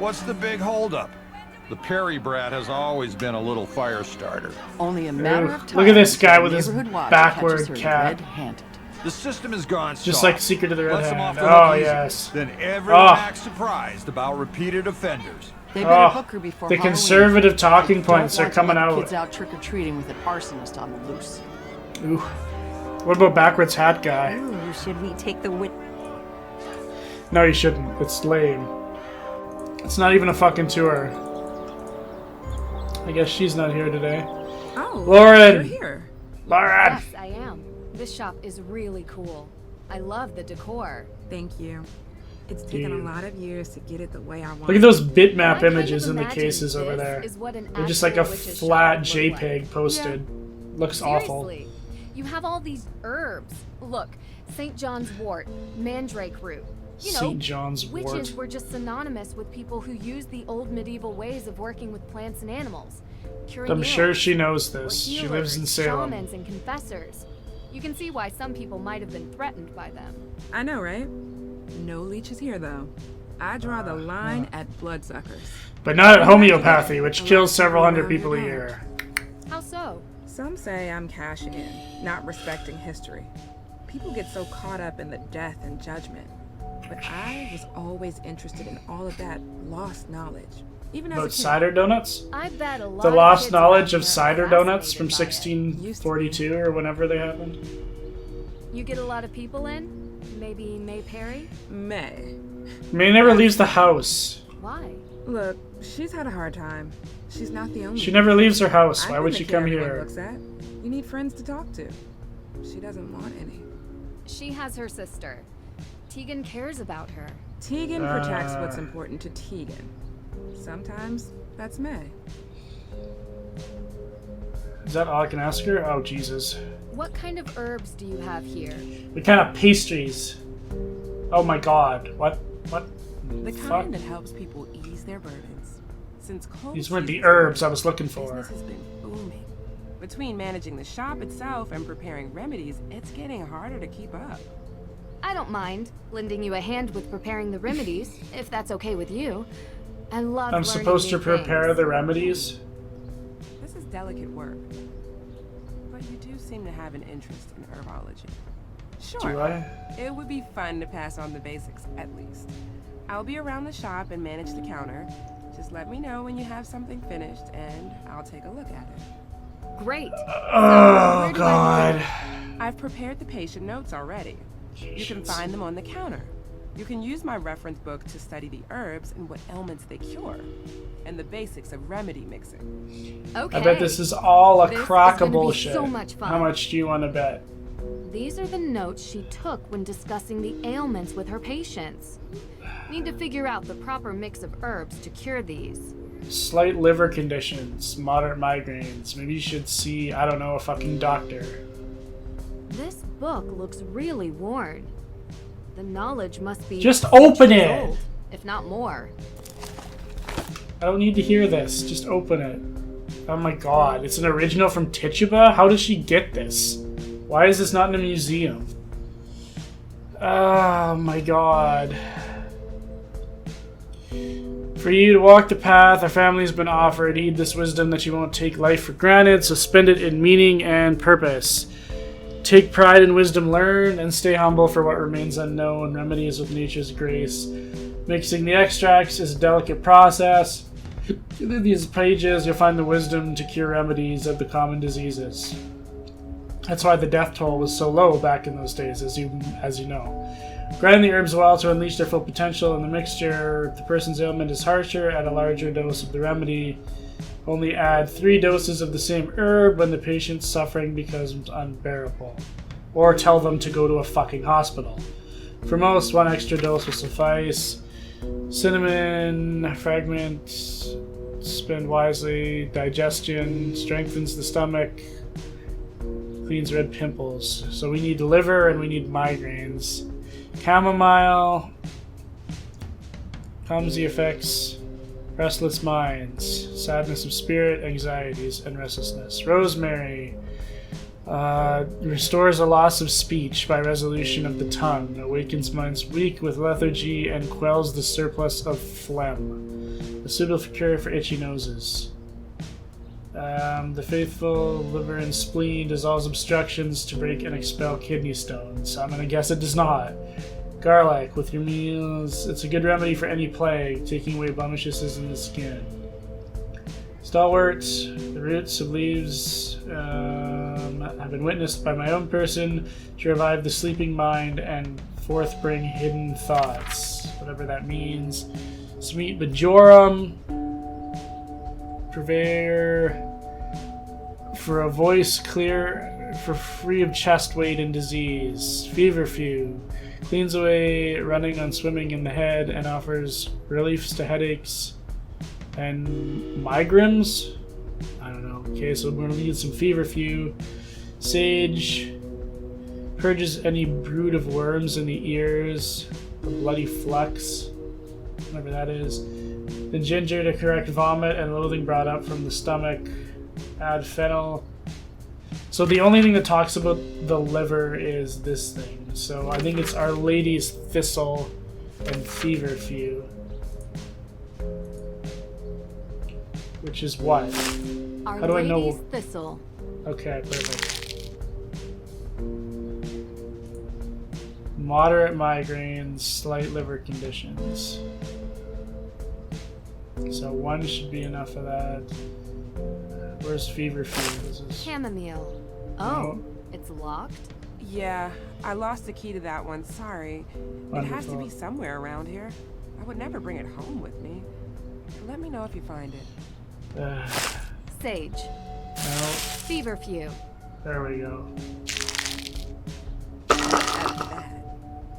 What's the big holdup? The Perry brat has always been a little fire starter. Only a matter of time. Look at this guy with his neighborhood watch backward catches her cap. red-handed. The system has gone Just soft. like Secret of the Red Lets them Hand. off the hook Oh, easy. yes. Then everyone Oh. acts surprised about repeated offenders. They better Oh, book her before the Halloween. conservative talking points Don't are want to coming let the out. kids out trick-or-treating with an arsonist on the loose. Ooh. What about backwards hat guy? Ooh, should we take the No, you shouldn't. It's lame. It's not even a fucking tour. I guess she's not here today. Oh, Lauren! you're here. Lauren! Yes, I am. This shop is really cool. I love the decor. Thank you. It's taken Dude. a lot of years to get it the way I want. Look at those I bitmap kind of images in the imagine cases over this there. is what an They're just like a actual witch's shop flat would look JPEG like. posted. Looks awful. Seriously, you have all these herbs. Look, St. John's wort, mandrake root. You know, St. John's witches wort. were just synonymous with people who used the old medieval ways of working with plants and animals. Curing I'm sure ills, she knows or this. She healers, lives in Salem. Shamans and confessors. You can see why some people might have been threatened by them. I know, right? No leeches here, though. I draw the line at bloodsuckers. But not at homeopathy, which kills several hundred people a year. How so? Some say I'm cashing in, not respecting history. People get so caught up in the death and judgment. But I was always interested in all of that lost knowledge. Even as a About kid. cider donuts? I bet a lot The of lost kids knowledge around of here are cider donuts from fascinated by it. 1642 or whenever they happened. You get a lot of people in? Maybe May Perry? May. May never leaves the house. Why? Look, she's had a hard time. She's not the only She never leaves her house. I'm Why would the she kid come everyone here? Looks at. You need friends to talk to. She doesn't want any. She has her sister. Tegan cares about her. Tegan protects what's important to Tegan. Sometimes that's May. Is that all I can ask her? Oh, Jesus. What kind of herbs do you have here? What kind of pastries? Oh my god. What? The Fuck. kind that helps people ease their burdens. Since cold These weren't the season herbs I was looking for. business has been booming. Between managing the shop itself and preparing remedies, it's getting harder to keep up. I don't mind lending you a hand with preparing the remedies, if that's okay with you. I love I'm learning supposed to new prepare things. the remedies? This is delicate work. But you do seem to have an interest in herbology. Sure. Do I? It would be fun to pass on the basics, at least. I'll be around the shop and manage the counter. Just let me know when you have something finished, and I'll take a look at it. Great. Oh, where do I God. I've prepared the patient notes already. You can find them on the counter. You can use my reference book to study the herbs and what ailments they cure, and the basics of remedy mixing. Okay. I bet this is all a This is crock gonna of be bullshit. so much fun. How much do you want to bet? These are the notes she took when discussing the ailments with her patients. Need to figure out the proper mix of herbs to cure these. Slight liver conditions, moderate migraines. Maybe you should see, I don't know, a fucking doctor. This book looks really worn. The knowledge must be Just open centuries it. old, if not more. I don't need to hear this. Just open it. Oh my god, it's an original from Tituba? How does she get this? Why is this not in a museum? Oh my god. For you to walk the path our family's been offered, heed this wisdom that you won't take life for granted, so spend it in meaning and purpose. Take pride in wisdom learned, and stay humble for what remains unknown. Remedies with nature's grace. Mixing the extracts is a delicate process. In these pages, you'll find the wisdom to cure remedies of the common diseases. That's why the death toll was so low back in those days, as you know. Grind the herbs well to unleash their full potential in the mixture. If the person's ailment is harsher, add a larger dose of the remedy. Only add 3 doses of the same herb when the patient's suffering becomes unbearable. Or tell them to go to a fucking hospital. For most, 1 extra dose will suffice. Cinnamon fragment, spend wisely. Digestion, strengthens the stomach, cleans red pimples. So we need liver and we need migraines. Chamomile calms the effects. Restless minds, sadness of spirit, anxieties, and restlessness. Rosemary restores a loss of speech by resolution of the tongue, awakens minds weak with lethargy, and quells the surplus of phlegm. A suitable cure for itchy noses. The faithful liver and spleen dissolves obstructions to break and expel kidney stones. I'm gonna guess it does not. Garlic with your meals. It's a good remedy for any plague, taking away blemishes in the skin. Stalwart. The roots of leaves have been witnessed by my own person to revive the sleeping mind and forth bring hidden thoughts. Whatever that means. Sweet marjoram. Purveyor for a voice clear, for free of chest weight and disease. Feverfew cleans away running on swimming in the head and offers reliefs to headaches and migrams. I don't know. Okay, so we're gonna need some feverfew. Sage purges any brood of worms in the ears. The bloody flux, whatever that is. The ginger to correct vomit and loathing brought up from the stomach. Add fennel. So the only thing that talks about the liver is this thing. So I think it's Our Lady's Thistle and Feverfew. Which is what? Our How do I know? Lady's Thistle. Okay, perfect. Moderate migraines, slight liver conditions. So one should be enough of that. Where's feverfew? This is Chamomile. Oh, No. it's locked? Yeah, I lost the key to that one. Sorry. It has to be Wonderful. somewhere around here. I would never bring it home with me. Let me know if you find it. Sage. No, Feverfew. there we go. That's that.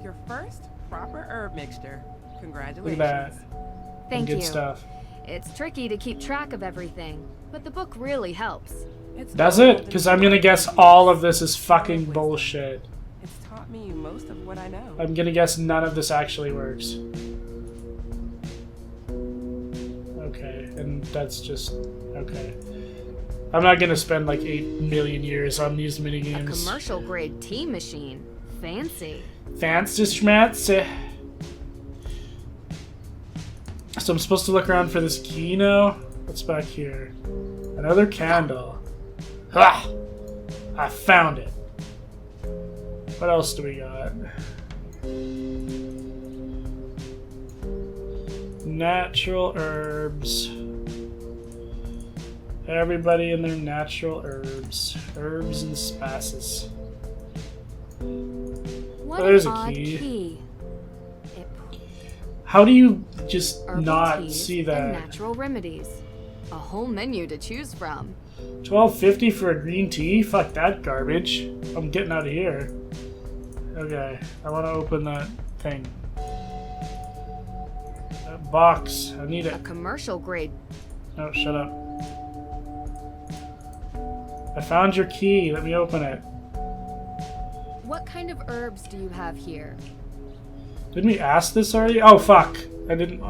Your first proper herb mixture. Look Congratulations. at that. Thank Good you. stuff. It's tricky to keep track of everything, but the book really helps. It's Does all it? golden Because I'm gonna guess stories. all of this is fucking bullshit. It's taught me most of what I know. I'm gonna guess none of this actually works. Okay, and that's just okay. I'm not gonna spend like 8 million years on these A minigames. commercial grade tea machine. Fancy. Fancy schmancy. So I'm supposed to look around for this key now? What's back here? Another candle. Ha! I found it. What else do we got? Natural herbs. Everybody and their natural herbs. Herbs and spices. What There's a an odd key. key. It How do you just herbal not teas see and that? natural remedies. A whole menu to choose from. $12.50 for a green tea? Fuck that garbage. I'm getting out of here. Okay, I want to open that thing. That box. I need A it. commercial grade. No, shut up. I found your key. Let me open it. What kind of herbs do you have here? Didn't we ask this already? Oh, fuck. I didn't.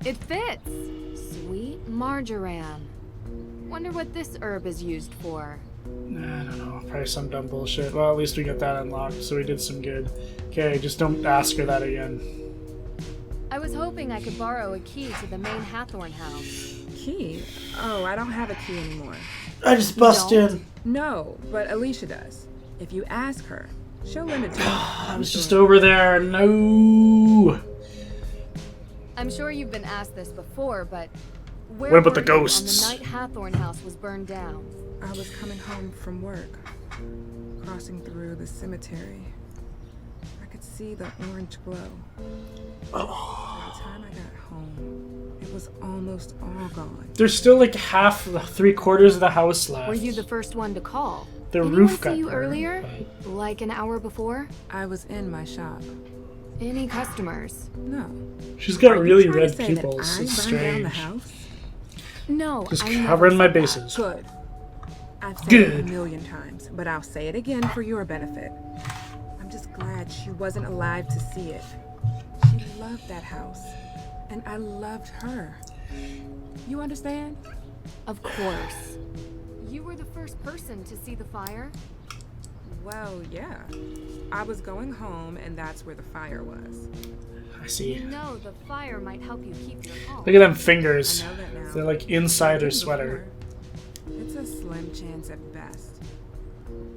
It fits. Sweet marjoram. Wonder what this herb is used for. I don't know. Probably some dumb bullshit. Well, at least we got that unlocked, so we did some good. Okay, just don't ask her that again. I was hoping I could borrow a key to the main Hathorne House. Key? Oh, I don't have a key anymore. I just bust Don't. in. No, but Alysha does. If you ask her, she'll lend it to you. I was just over there. No. I'm sure you've been asked this before, but where What about were the you ghosts? on the night Hathorne House was burned down? I was coming home from work, crossing through the cemetery. I could see the orange glow. By the time I got home, it was almost all gone. There's still like half, 3/4 of the house left. Were you the first one to call? The Anyone roof see got you burned, earlier? Like an hour before? I was in my shop. Any customers? No. She's got Are you really trying to red say that pupils. I It's burned down the strange. house? No, Just I never covering my said that. bases. Good. I've said Good. it a million times, but I'll say it again for your benefit. I'm just glad she wasn't alive to see it. She loved that house, and I loved her. You understand? Of course. You were the first person to see the fire? Well, yeah. I was going home, and that's where the fire was. I see. You know the fire might help you keep your home. Look at them fingers. I know that now. They're like inside her Before, sweater. It's a slim chance at best.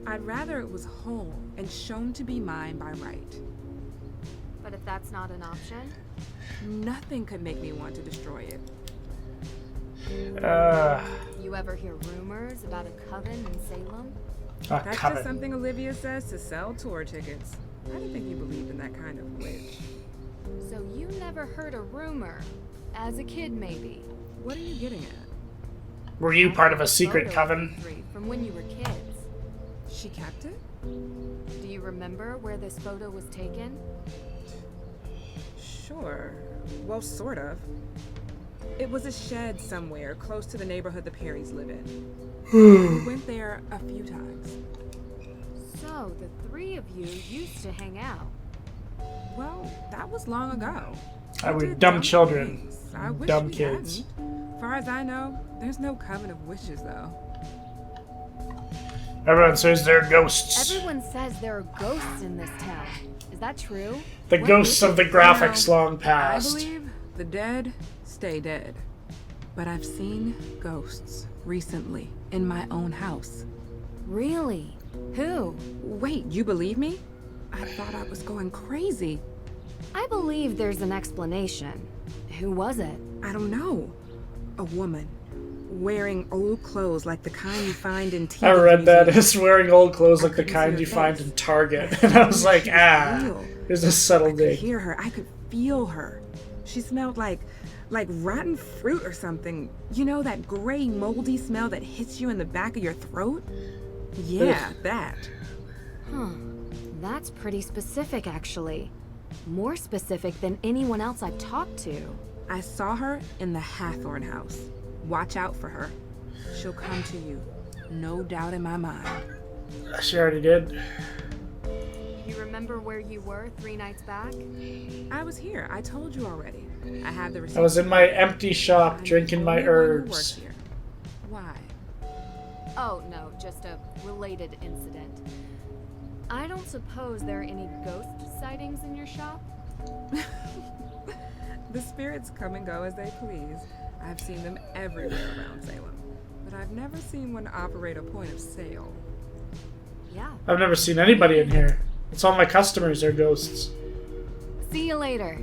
I'd rather it was whole and shown to be mine by right. But if that's not an option, Nothing could make me want to destroy it. you ever hear rumors about a coven in Salem? That's coven. just something Olivia says to sell tour tickets. I didn't think you believed in that kind of witch. So you never heard a rumor? As a kid, maybe. What are you getting at? Were you part of a Photo secret of coven? you three from when you were kids. She kept it? Do you remember where this photo was taken? Sure. Well, sort of. It was a shed somewhere close to the neighborhood the Perrys live in. We went there a few times. So the three of you used to hang out. Well, that was long ago. I We were did dumb children. things. I wish Dumb we kids. hadn't. Far as I know, there's no coven of witches, though. Everyone says they're ghosts. Everyone says there are ghosts in this town. Is that true? The What ghosts is of the it? graphics Well, long past. I believe the dead stay dead. But I've seen ghosts recently in my own house. Really? Who? Wait, you believe me? I thought I was going crazy. I believe there's an explanation. Who was it? I don't know. A woman. Wearing old clothes like the kind you find in TV. I read that museums. as wearing old clothes like the couldn't see kind her you find face. in Target. And I was like, real. there's a subtle I could dig. hear her. I could feel her. She smelled like rotten fruit or something. You know that gray, moldy smell that hits you in the back of your throat? Yeah, that. Huh. That's pretty specific, actually. More specific than anyone else I've talked to. I saw her in the Hathorne House. Watch out for her. She'll come to you. No doubt in my mind. She already did. You remember where you were 3 nights back? I was here. I told you already. I have the receipt. I was in my empty shop I'm drinking the my only one who works herbs. here. Why? Oh, no, just a related incident. I don't suppose there are any ghost sightings in your shop? The spirits come and go as they please. I've seen them everywhere around Salem, but I've never seen one operate a point of sale. Yeah. I've never seen anybody in here. It's all my customers are ghosts. See you later.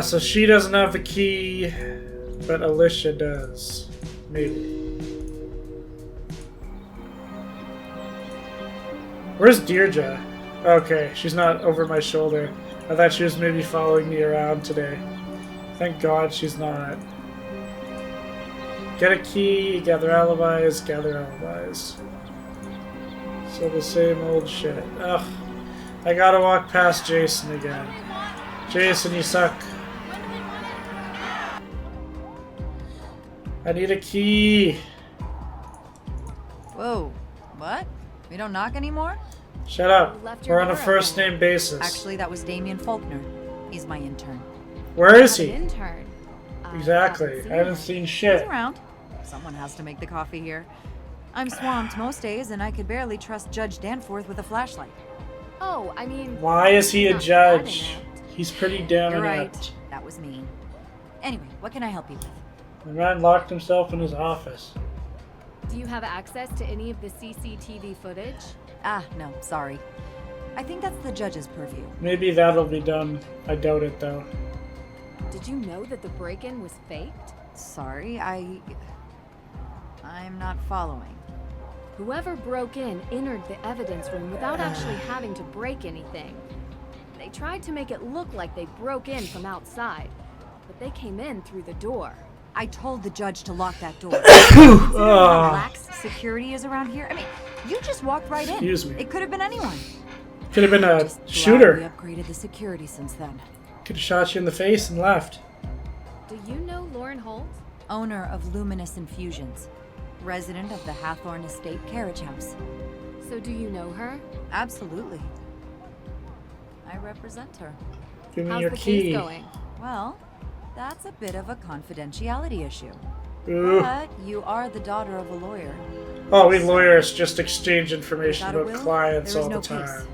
So she doesn't have the key, but Alysha does. Maybe. Where's Deirdre? Okay, she's not over my shoulder. I thought she was maybe following me around today. Thank God she's not. Get a key, gather alibis, gather alibis. So the same old shit. Ugh. I gotta walk past Jason again. Jason, you suck. I need a key. Whoa, what? We don't knock anymore? Shut up. You left your We're on a door first open. name basis. Actually, that was Damien Faulkner. He's my intern. Where is An he? intern. I Exactly. haven't I haven't seen seen He's shit. around. Someone has to make the coffee here. I'm swamped most days, and I could barely trust Judge Danforth with a flashlight. him. Oh, I mean... Why is he a not that judge? inept. He's pretty damn You're inept. right. That was mean. Anyway, what can I help you with? The man locked himself in his office. Do you have access to any of the CCTV footage? Ah, no, sorry. I think that's the judge's purview. Maybe that'll be done. I doubt it though. Did you know that the break-in was faked? Sorry, I'm not following. Whoever broke in entered the evidence room without actually having to break anything. They tried to make it look like they broke in from outside, but they came in through the door. I told the judge to lock that door. Ugh. How lax security is around here. I mean, you just walked right in. Excuse me. It could have been anyone. Could have been a Just glad we shooter. upgraded the security since then. Could have shot you in the face and left. Do you know Lauren Holt? Owner of Luminous Infusions. Resident of the Hathorne Estate Carriage House. So do you know her? Absolutely. I represent her. Give me How's your the key. case going? Well, that's a bit of a confidentiality issue. Ooh. But you are the daughter of a lawyer. Oh, we lawyers just exchange information Without a about will, clients there is all the no case. time.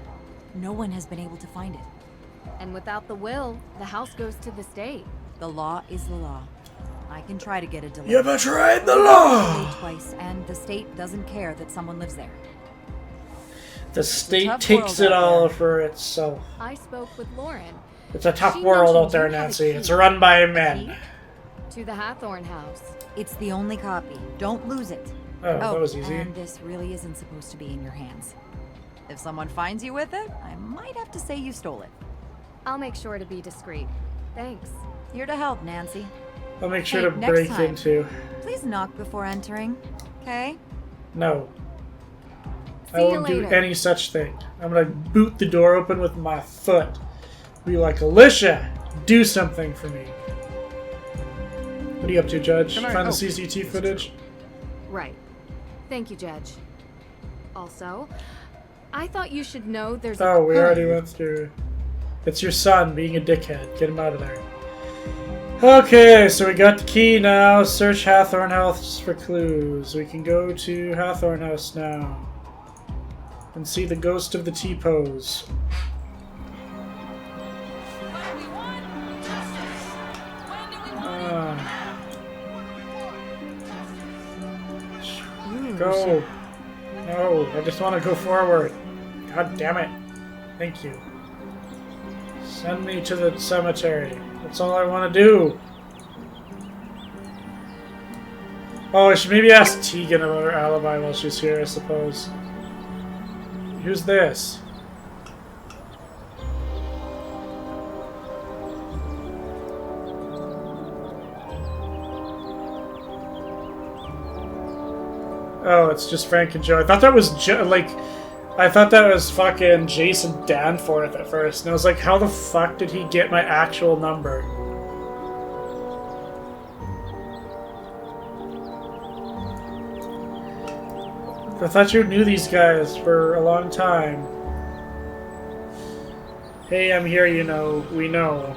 No one has been able to find it. And without the will, the house goes to the state. The law is the law. I can try to get a delay. You betrayed the But law! delayed twice, and the state doesn't care that someone lives there. The state tough takes world it out all there. for itself. I spoke with Lauren. It's a tough She world out mentioned there, you have a Nancy. key. It's run by men. To the Hathorne House. It's the only copy. Don't lose it. Oh, that was easy. And this really isn't supposed to be in your hands. If someone finds you with it, I might have to say you stole it. I'll make sure to be discreet. Thanks. Here to help, Nancy. I'll make sure Hey, to next break time. into. Please knock before entering. Okay? No. I See you won't do later. any such thing. I'm gonna boot the door open with my foot. Be like, Alysha, do something for me. What are you up to, Judge? Can I- Find the oh, CCTV footage? Right. Thank you, Judge. Also, I thought you should know there's a... Oh, we already went through. It's your son being a dickhead. Get him out of there. Okay, so we got the key now. Search Hathorne House for clues. We can go to Hathorne House now. And see the ghost of the T-pose. Go. No, I just want to go forward. God damn it. Thank you. Send me to the cemetery. That's all I want to do. Oh, I should maybe ask Tegan about her alibi while she's here, I suppose. Who's this? Oh, it's just Frank and Joe. I thought that was I thought that was fucking Jason Danforth at first, and I was like, how the fuck did he get my actual number? I thought you knew these guys for a long time. Hey, I'm here, you know. We know.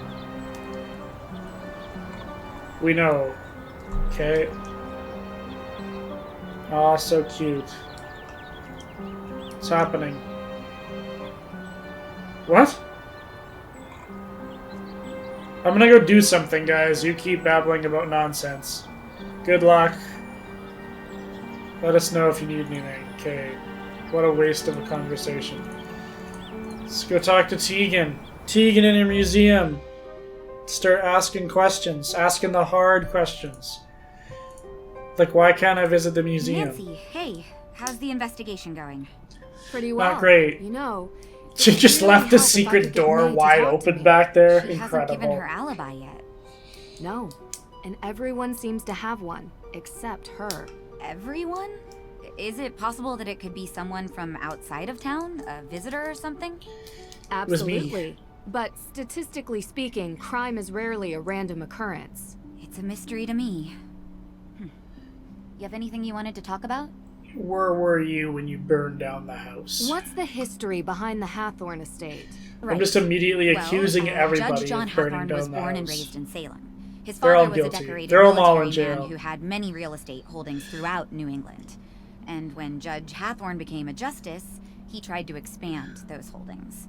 We know. Okay. Aw, so cute. What's happening? What? I'm gonna go do something, guys. You keep babbling about nonsense. Good luck. Let us know if you need anything. Okay. What a waste of a conversation. Let's go talk to Tegan. Tegan in your museum. Start asking questions. Asking the hard questions. Like, why can't I visit the museum? Nancy, hey, how's the investigation going? Pretty well. Not great. You know, She it just would really left the help if I secret could get door Meg to wide talk to open me. back there. She hasn't Incredible. given her alibi yet. No. And everyone seems to have one, except her. Everyone? Is it possible that it could be someone from outside of town? A visitor or something? was me. Absolutely. But statistically speaking, crime is rarely a random occurrence. It's a mystery to me. You have anything you wanted to talk about? Where were you when you burned down the house? What's the history behind the Hathorne estate? I'm just immediately Well, accusing everybody Judge John of burning Hathorne down was the born house. and raised in Salem. His They're all father was a guilty. decorated They're all in military man jail. who had many real estate holdings throughout New England. And when Judge Hathorne became a justice, he tried to expand those holdings.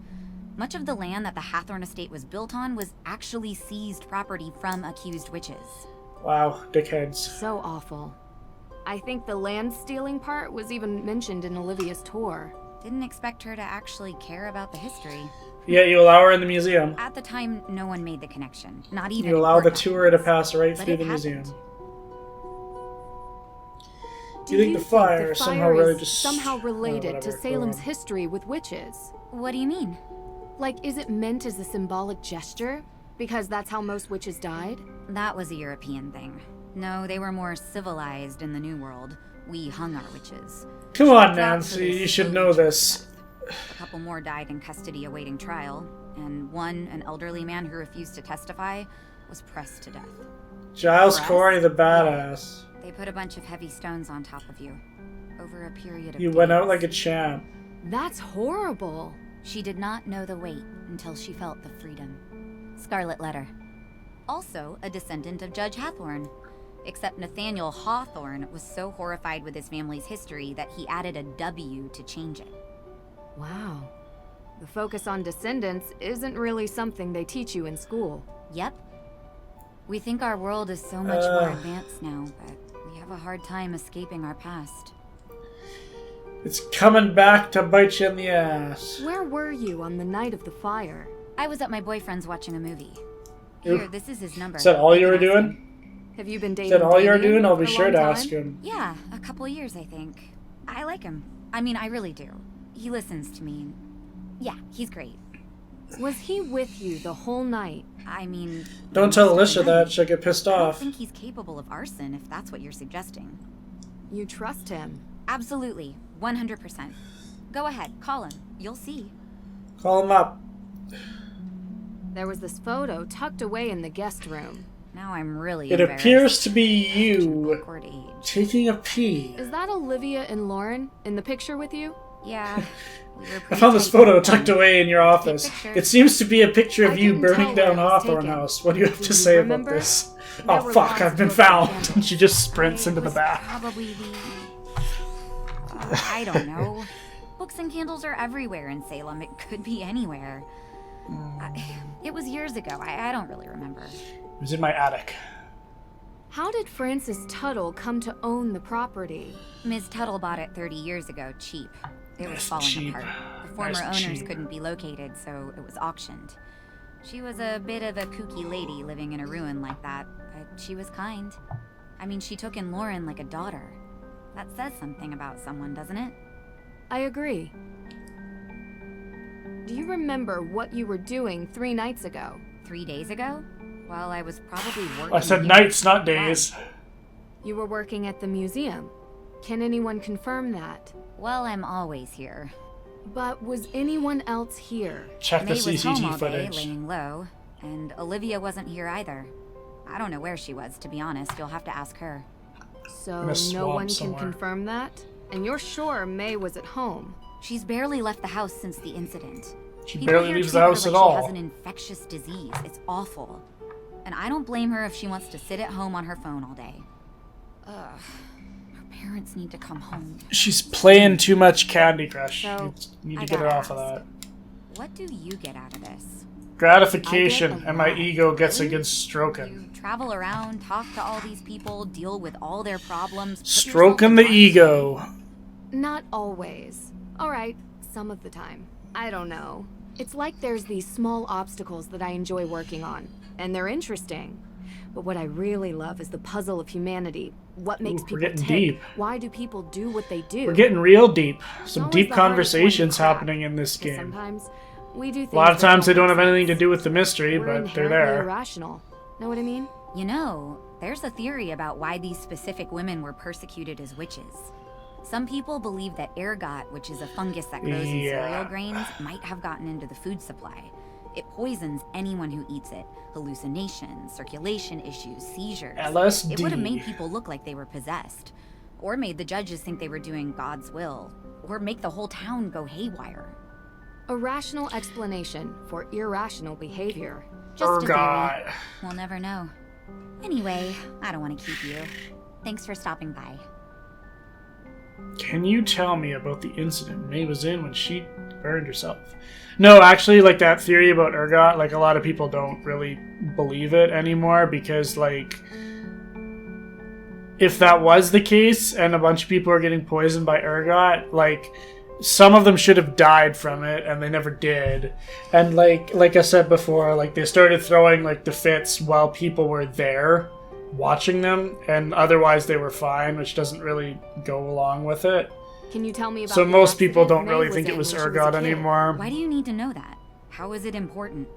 Much of the land that the Hathorne estate was built on was actually seized property from accused witches. Wow, dickheads. So awful. I think the land stealing part was even mentioned in Olivia's tour. Didn't expect her to actually care about the history. Yeah, you allow her in the museum. At the time, no one made the connection. Not even You in allow the court tour to documents. pass right But through it the museum. happened. Do you think the fire the somehow fire really is just somehow related whatever, to go Salem's on. history with witches? What do you mean? Like, is it meant as a symbolic gesture? Because that's how most witches died? That was a European thing. No, they were more civilized in the New World. We hung our witches. Come on, Dropped for Nancy, this you should slow know witch this. death. A couple more died in custody awaiting trial, and one, an elderly man who refused to testify, was pressed to death. Giles Press? Corey the badass. They put a bunch of heavy stones on top of you. Over a period of You went out days. like a champ. That's horrible. She did not know the weight until she felt the freedom. Scarlet Letter. Also a descendant of Judge Hathorne. Except Nathaniel Hawthorne was so horrified with his family's history that he added a W to change it. Wow. The focus on descendants isn't really something they teach you in school. Yep. We think our world is so much more advanced now, but we have a hard time escaping our past. It's coming back to bite you in the ass. Where were you on the night of the fire? I was at my boyfriend's watching a movie. Here, this is his number. Is that all you were can ask doing? him. Have you been dating Is that all you were Damien doing? I'll for be a sure long to time? ask him. Yeah, a couple years, I think. I like him. I mean, I really do. He listens to me. Yeah, he's great. Was he with you the whole night? I mean... Don't tell most Alysha of the night. that. She'll get pissed I don't off. think he's capable of arson, if that's what you're suggesting. You trust him? Absolutely. 100%. Go ahead, call him. You'll see. Call him up. There was this photo tucked away in the guest room. Now I'm really It embarrassed. appears to be you Awkward age. taking a pee. Is that Olivia and Lauren in the picture with you? Yeah. We were I pretty found this tight photo back tucked then. away in your office. picture. It seems to be a picture of I you couldn't burning tell down where it was Hathorne taken. House. What do you have Do to you say remember? about this? There Oh were fuck, lots I've of been broken found. candles. And she just sprints It into the was bath. Probably the... I don't know. Books and candles are everywhere in Salem. It could be anywhere. It was years ago. I don't really remember. It was in my attic. How did Francis Tuttle come to own the property? Ms. Tuttle bought it 30 years ago, cheap. It was Nice falling cheap. apart. The former Nice owners cheap. couldn't be located, so it was auctioned. She was a bit of a kooky lady living in a ruin like that, but she was kind. I mean, she took in Lauren like a daughter. That says something about someone, doesn't it? I agree. Do you remember what you were doing 3 nights ago? 3 days ago? Well, I was probably working. I said here. nights, not days. You were working at the museum. Can anyone confirm that? Well, I'm always here. But was anyone else here? Check the May was home CCTV all day, footage. laying low, and Olivia wasn't here either. I don't know where she was, to be honest. You'll have to ask her. So In a no swamp one somewhere. can confirm that? And you're sure May was at home? She's barely left the house since the incident. She People barely here leaves treat the her house like at She has all. an infectious disease. It's awful. And I don't blame her if she wants to sit at home on her phone all day. Ugh. Her parents need to come home. She's playing too much Candy Crush. So, You need I to get her gotta off of ask. that. What do you get out of this? Gratification, I get a and my lot. ego gets a Really? good stroking. You travel around, talk to all these people, deal with all their problems. put yourself Stroking in the harm's ego. Not always. Alright, some of the time. I don't know. It's like there's these small obstacles that I enjoy working on, and they're interesting. But what I really love is the puzzle of humanity. What makes Ooh, we're people getting tick? deep. Why do people do what they do? We're getting real deep. Some always deep the hardest one to conversations crack, happening in this 'cause game. Sometimes we do things A lot of that times they don't make have anything to sense. do with the mystery, We're but they're inherently there. irrational. Know what I mean? You know, there's a theory about why these specific women were persecuted as witches. Some people believe that ergot, which is a fungus that grows in Yeah. cereal grains, might have gotten into the food supply. It poisons anyone who eats it. Hallucinations, circulation issues, seizures. LSD. It would have made people look like they were possessed. Or made the judges think they were doing God's will. Or make the whole town go haywire. A rational explanation for irrational behavior. Just a theory. Ergot. We'll never know. Anyway, I don't want to keep you. Thanks for stopping by. Can you tell me about the incident May was in when she burned herself? No, actually, like that theory about ergot, like a lot of people don't really believe it anymore because, like, if that was the case and a bunch of people are getting poisoned by ergot, like, some of them should have died from it and they never did. And like I said before, like they started throwing like the fits while people were there watching them, and otherwise they were fine, which doesn't really go along with it. Can you tell me about So the most people accident don't May really think in it was when she a ergot kid? anymore. Why do you need to know that? How is it important?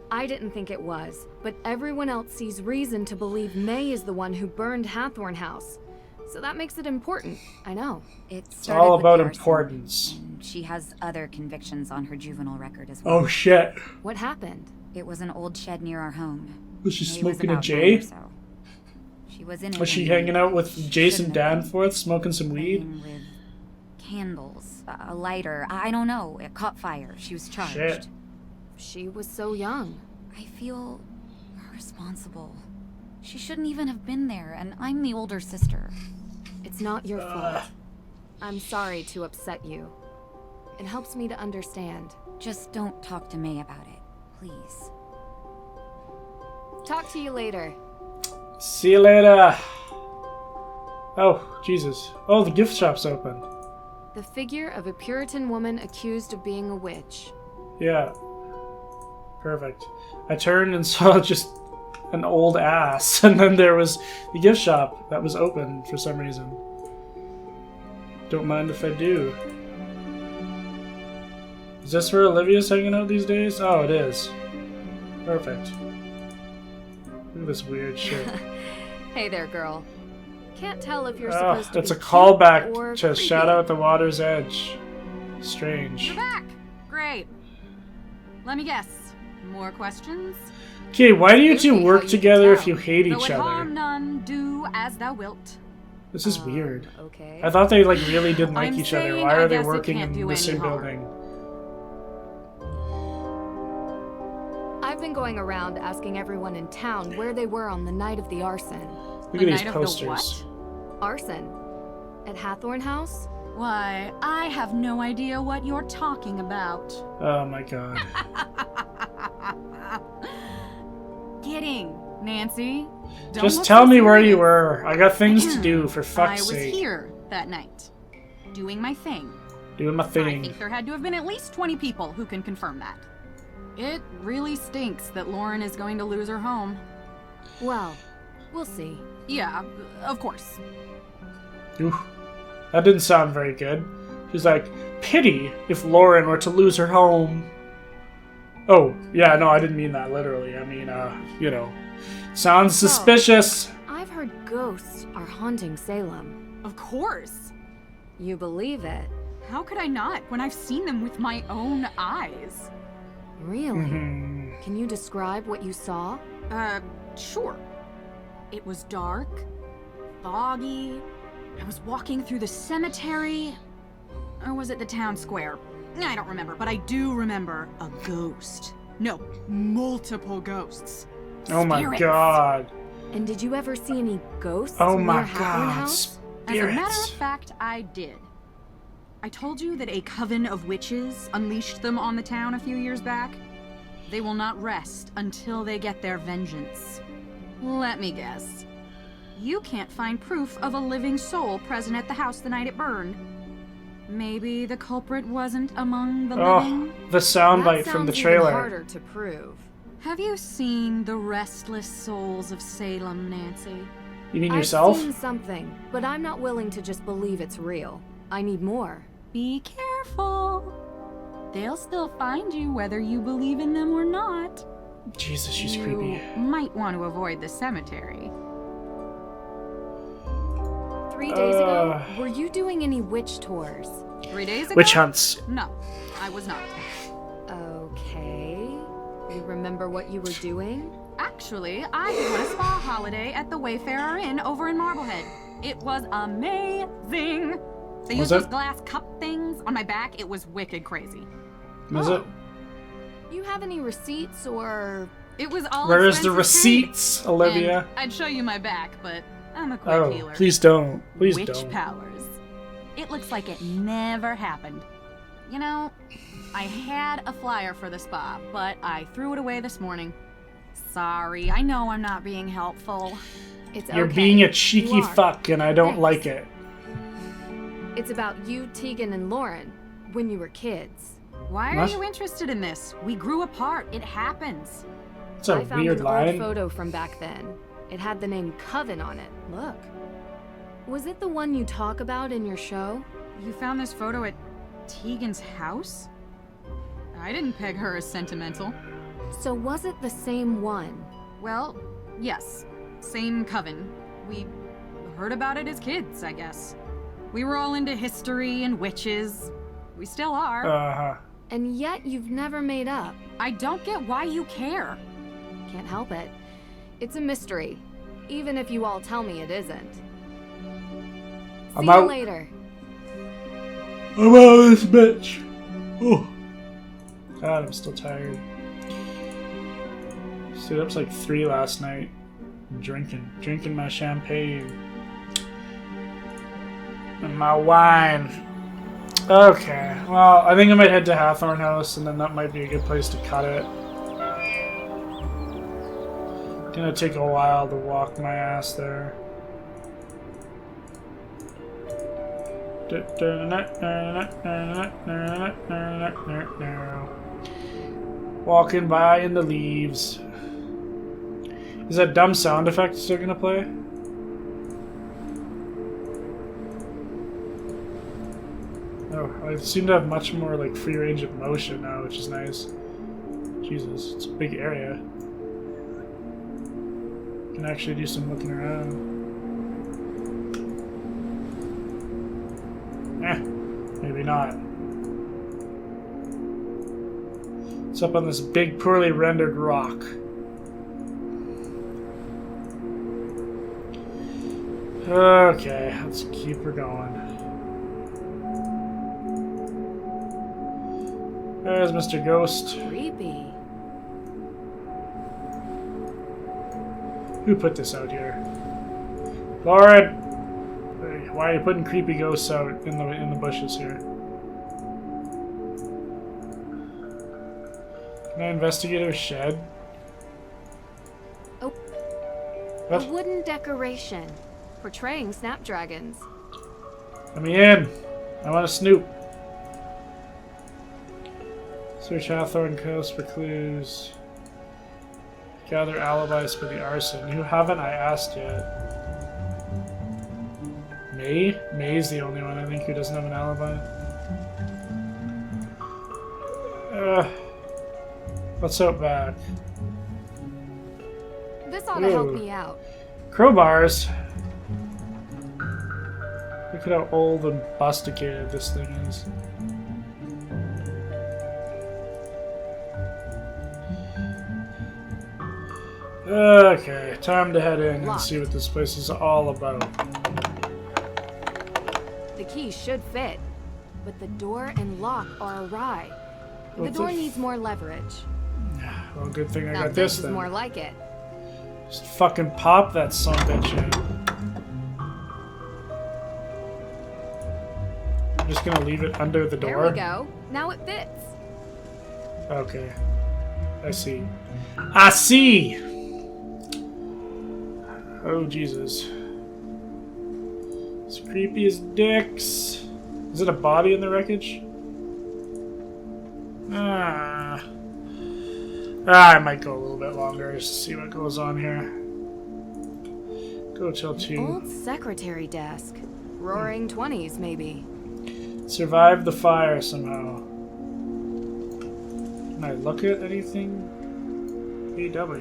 I didn't think it was, but everyone else sees reason to believe May is the one who burned Hathorne House. So that makes it important. I know. It's all about importance. And she has other convictions on her juvenile record as well. Oh shit. What happened? It was an old shed near our home. Was she May smoking a about J? 9 or so. She was in it Was she when hanging out with Jason shouldn't have been. Danforth smoking some weed? playing with candles, a lighter. I don't know. It caught fire. She was charged. Shit. She was so young. I feel responsible. She shouldn't even have been there, and I'm the older sister. It's not your fault. I'm sorry to upset you. It helps me to understand. Just don't talk to May about it, please. Talk to you later. See you later. Oh, Jesus. Oh, the gift shop's open. The figure of a Puritan woman accused of being a witch. Yeah. Perfect. I turned and saw just an old ass, and then there was the gift shop that was open for some reason. Don't mind if I do. Is this where Olivia's hanging out these days? Oh, it is. Perfect. Look at this weird shit. Hey there, girl. Can't tell if you're Oh, supposed to that's be a cute callback or to creepy. Shadow at the Water's Edge. Strange. You're back. Great. Let me guess. More questions? Okay, why do you Spooky two how work you together can if you hate Though each it other? harm none, do as thou wilt. This is weird. Okay. I thought they like really didn't like I'm each other. saying Why I are they guess it working can't in do the any same harm. building? I've been going around asking everyone in town where they were on the night of the arson. Look The at these night of the posters. what? Arson? At Hathorne House? Why, I have no idea what you're talking about. Oh my god. Kidding, Nancy. Don't Just look tell so me where you serious. were. I got things to do, for I fuck's was sake. here that night, doing my thing. Doing my I thing. think there had to have been at least 20 people who can confirm that. It really stinks that Lauren is going to lose her home. Well, we'll see. Yeah, of course. Ooh, that didn't sound very good. She's like, pity if Lauren were to lose her home. Oh, yeah, no, I didn't mean that literally. I mean, you know. Sounds suspicious. I've heard ghosts are haunting Salem. Of course. You believe it? How could I not when I've seen them with my own eyes? Really? Mhm. Can you describe what you saw? Sure. It was dark, foggy. I was walking through the cemetery. Or was it the town square? I don't remember, but I do remember a ghost. No, multiple ghosts. Oh my Spirits. god. And did you ever see any ghosts Oh near my Hathorne god. House? As a matter of Spirits. fact, I did. I told you that a coven of witches unleashed them on the town a few years back. They will not rest until they get their vengeance. Let me guess. You can't find proof of a living soul present at the house the night it burned. Maybe the culprit wasn't among the living? Oh, the soundbite That from the sounds even trailer. harder to prove. Have you seen The Restless Souls of Salem, Nancy? You mean I've yourself? seen something, but I'm not willing to just believe it's real. I need more. Be careful. They'll still find you whether you believe in them or not. Jesus, she's You creepy. might want to avoid the cemetery. 3 days ago, Uh. were you doing any witch tours? 3 days ago? Witch hunts. No, I was not. Okay. You remember what you were doing? Actually, I won a spa holiday at the Wayfarer Inn over in Marblehead. It was amazing. They Was used those it? glass cup things on my back. It was wicked crazy. Was it? You have any receipts or... It was all Where is the expenses paid. receipts, Olivia? And I'd show you my back, but I'm a quick Oh, healer. please don't. Please Witch don't. powers. It looks like it never happened. You know, I had a flyer for the spa, but I threw it away this morning. Sorry, I know I'm not being helpful. It's You're okay. being a cheeky You are. fuck, and I don't Thanks. like it. It's about you, Tegan, and Lauren when you were kids. Why are What? you interested in this? We grew apart. It happens. It's a I found weird an line. old photo from back then. It had the name Coven on it. Look. Was it the one you talk about in your show? You found this photo at Tegan's house? I didn't peg her as sentimental. So was it the same one? Well, yes. Same coven. We heard about it as kids, I guess. We were all into history and witches. We still are. Uh-huh. And yet you've never made up. I don't get why you care. Can't help it. It's a mystery, even if you all tell me it isn't. I'm See you out. later. I'm out of this bitch. Oh. God, I'm still tired. Stayed up to like 3 last night. Drinking my champagne. And my wine. Okay, well, I think I might head to Hathorne House, and then that might be a good place to cut it. Gonna take a while to walk my ass there. Walking by in the leaves. Is that dumb sound effect still gonna play? Oh, I seem to have much more like free range of motion now, which is nice. Jesus, it's a big area. Can actually do some looking around. Maybe not. It's up on this big, poorly rendered rock. Okay, let's keep her going. There's Mr. Ghost. Creepy. Who put this out here? Lauren! Why are you putting creepy ghosts out in the bushes here? Can I investigate her shed? Oh, What? a wooden decoration portraying snapdragons. Let me in! I want to snoop. Search Hathorne House for clues. Gather alibis for the arson. Who haven't I asked yet? May? May's the only one I think who doesn't have an alibi. What's out back? This ought to help Ooh. me out. Crowbars? Look at how old and busticated this thing is. Okay, time to head in and Locked. see what this place is all about. The key should fit, but the door and lock are awry. The What the door f- needs more leverage. Well, good thing I Now got this this is then. more like it. Just fucking pop that son of a bitch in. I'm just gonna leave it under the door. There we go. Now it fits. Okay. I see. I see! Oh, Jesus. It's creepy as dicks. Is it a body in the wreckage? I might go a little bit longer just to see what goes on here. Go till 2. Old secretary desk. Roaring 20s, maybe. Survive the fire somehow. Can I look at anything? AW.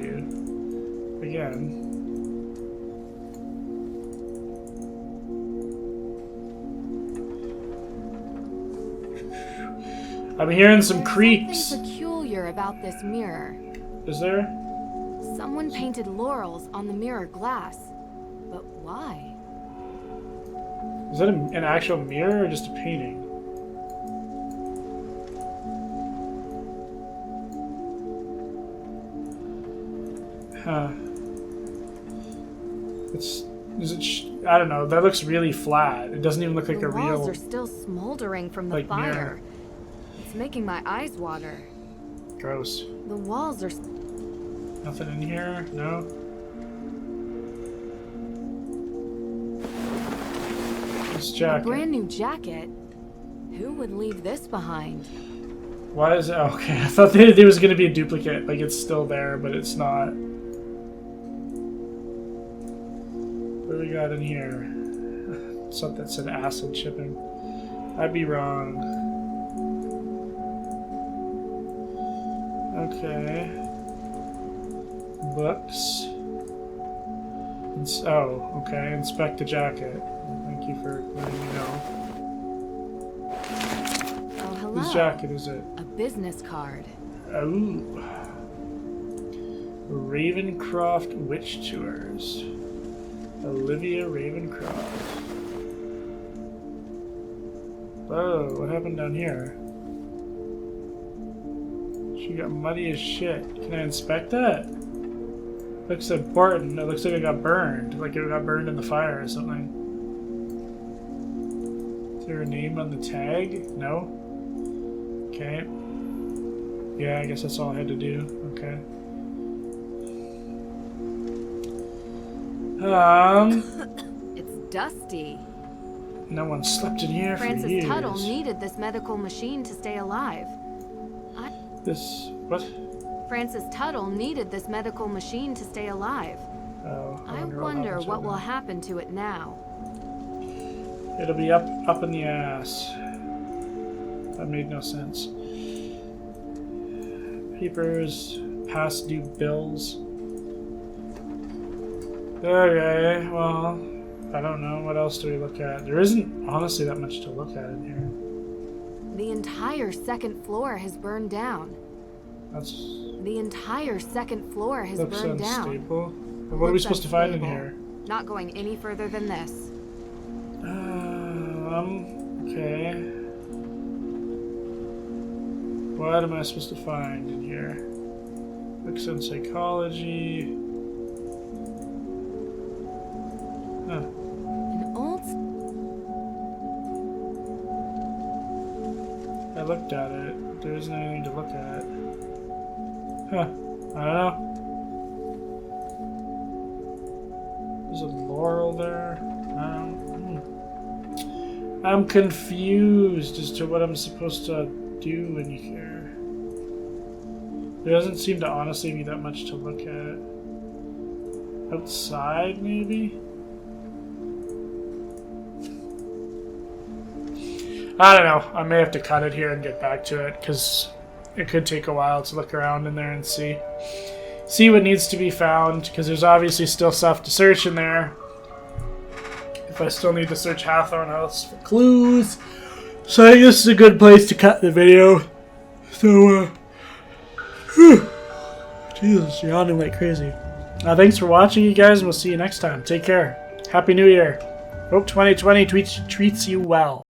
Again. I'm hearing some There's creaks. something peculiar about this mirror. Is there? Someone painted laurels on the mirror glass. But why? Is that an actual mirror or just a painting? Huh. I don't know. That looks really flat. It doesn't even look like The a walls real. are still smoldering from the like, fire. mirror. It's making my eyes water. Gross. The walls are... Nothing in here? No? This A jacket. brand new jacket? Who would leave this behind? Why is it? Oh, okay, I thought there was going to be a duplicate. Like, it's still there, but it's not. What do we got in here? Something that said acid shipping. I'd be wrong. Okay. Books. Oh, okay. Inspect the jacket. Thank you for letting me know. Oh, hello. Whose jacket is it? A business card. Oh. Ravencroft Witch Tours. Olivia Ravencroft. Whoa, what happened down here? She got muddy as shit. Can I inspect that? Looks important. It looks like it got burned. Like it got burned in the fire or something. Is there a name on the tag? No? Okay. Yeah, I guess that's all I had to do. Okay. It's dusty. No one slept in here Francis for years. Tuttle needed this medical machine to stay alive. This... what? Francis Tuttle needed this medical machine to stay alive. Oh, I wonder what will happen to it now. It'll be up in the ass. That made no sense. Papers, past due bills. Okay, well, I don't know. What else do we look at? There isn't honestly that much to look at in here. The entire second floor has burned down. That's... The entire second floor has that burned sounds down. stable. What are we supposed to find in here? Not going any further than this. Okay. What am I supposed to find in here? Books on psychology. Huh. An old... I looked at it. There isn't anything to look at. Huh. I don't know. There's a laurel there. I'm confused as to what I'm supposed to do in here. There doesn't seem to honestly be that much to look at. Outside, maybe? I don't know. I may have to cut it here and get back to it, because it could take a while to look around in there and see what needs to be found, because there's obviously still stuff to search in there. If I still need to search Hathorne House for clues. So I guess this is a good place to cut the video. So, Jesus, yawning like crazy. Thanks for watching, you guys, and we'll see you next time. Take care. Happy New Year. Hope 2020 treats you well.